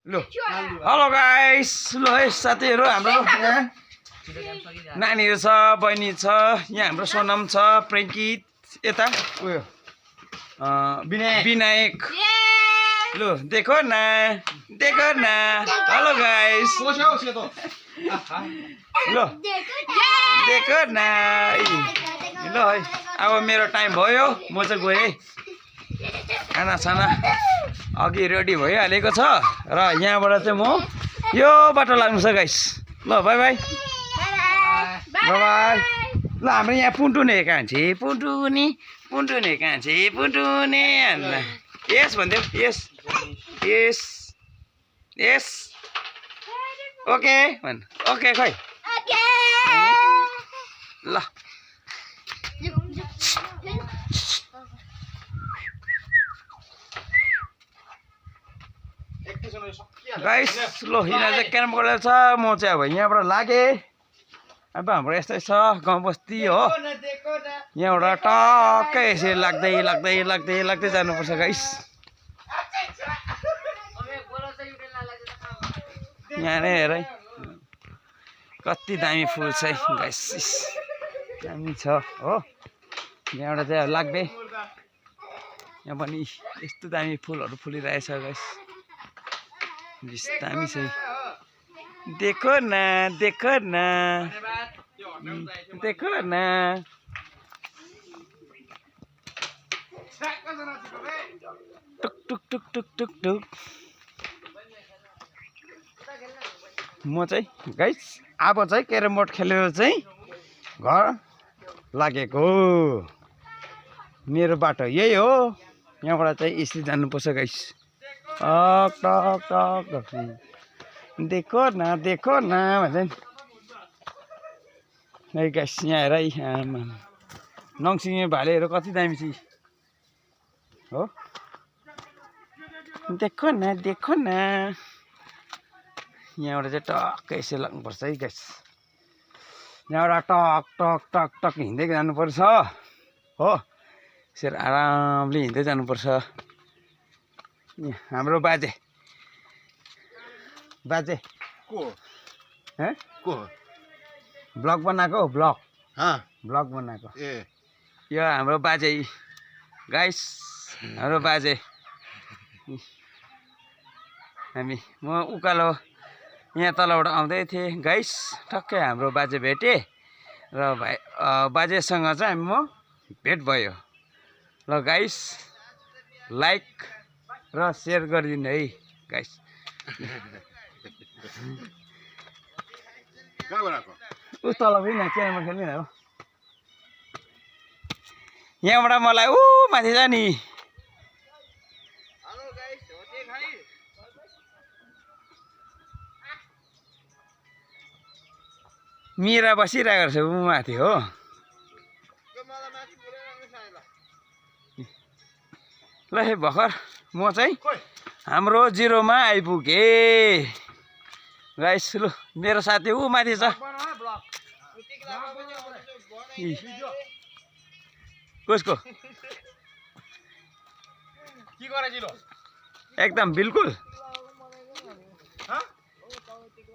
लो hello guys लो है साथीहरु हाम्रो यहाँ नानीहरु छ बहिनी छ यहाँ हाम्रो सोनम छ प्रेङ्कित यता उयो विनायक लो देखो न हेलो गाइस लो देखो न लो है अब मेरो टाइम भयो म चाहिँ गएँ है खाना साना अघि रेडी भइहालेको छ र यहाँबाट चाहिँ म यो बाटो लाग्नु छ गाइस ल बाई बाई बाई ल हाम्रो यहाँ पुन्टुने कान्छे पुन्टुने यस भन्देऊ यस ओके भन् ओके खै ल गाइस लो यिनीहरू चाहिँ क्याम्प गरेर छ म चाहिँ अब यहाँबाट लागेँ अब हाम्रो यस्तै छ गाउँ बस्ती हो यहाँबाट टक्कै यसरी लाग्दै जानुपर्छ गाइस यहाँ नै हेर है कति दामी फुल छ है गाइस दामी छ हो यहाँबाट चाहिँ अब लाग्दै यहाँ पनि यस्तो दामी फुलहरू फुलिरहेछ गाइस दामी छ देखो न टुक म चाहिँ गाइस अब चाहिँ क्यारम बोर्ड खेलेर चाहिँ घर लागेको मेरो बाटो यही हो यहाँबाट चाहिँ यसरी जानुपर्छ गाइस टक देखो न भन्छ नि गाइस यहाँ हेर नङसिङे भालेहरू कति दामी छ हो देखो न यहाँबाट चाहिँ टक्क यसरी लाग्नुपर्छ है गाइस यहाँबाट टक हिँड्दै जानुपर्छ हो यसरी आरामले हिँड्दै जानुपर्छ हाम्रो बाजे को ब्लग बनाएको ब्लग बनाएको यो हाम्रो बाजे गाइस हाम्रो बाजे म उकालो यहाँ तलबाट आउँदै थिएँ गाइस ठक्कै हाम्रो बाजे भेटेँ र बाजेसँग चाहिँ म भेट भयो ल गाइस लाइक र सेयर गरिदिनु है गाइस ऊ तल पनि क्यामेरा खेल्दैन हो यहाँबाट मलाई माथि छ नि मिरा बसिरहेको छ ऊ माथि हो ल हे भर्खर म चाहिँ हाम्रो जिरोमा आइपुगेँ गाइस लु मेरो साथी ऊ माथि छ कसको एकदम बिल्कुल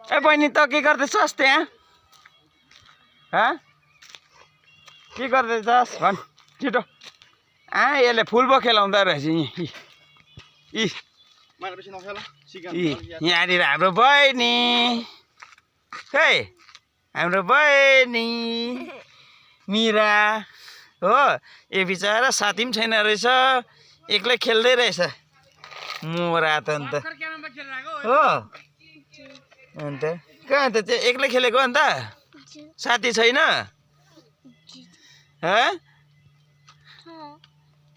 ए बहिनी त के गर्दैछस् त्यहाँ के गर्दैछस् भन् छिटो यसले फुल पो खेलाउँदो रहेछ यहाँनिर हाम्रो बहिनी खै हाम्रो बहिनी मिरा हो ए बिचरा साथी पनि छैन रहेछ एक्लै खेल्दै रहेछ मोरा त अन्त हो अन्त कहाँ अन्त चाहिँ एक्लै खेलेको अन्त साथी छैन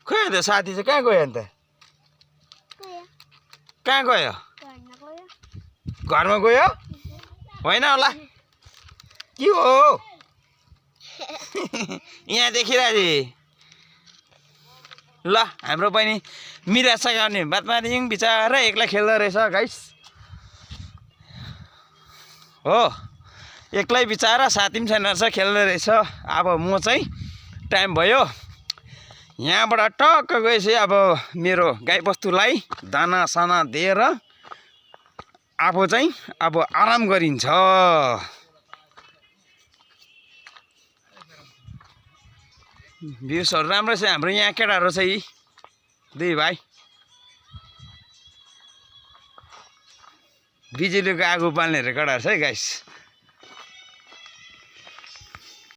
खोइ अन्त साथी चाहिँ कहाँ गयो अन्त कहाँ गयो घरमा गयो होइन होला के हो यहाँ देखिरहेको थिएँ ल हाम्रो बहिनी मिरासँग आउने बात मारिङ बिचरा एक्लै खेल्दो रहेछ गाइस हो एक्लै बिचरा साथी पनि छैन रहेछ खेल्दो रहेछ अब म चाहिँ टाइम भयो यहाँबाट टक्क गएपछि अब मेरो गाईबस्तुलाई दाना साना दिएर अब चाहिँ अब आराम गरिन्छ। भ्युसहरू राम्रो छ हाम्रो यहाँ केटाहरू चाहिँ दुई भाइ बिजुलीको आगो बाल्नेहरू केटाहरू छ है गाइस।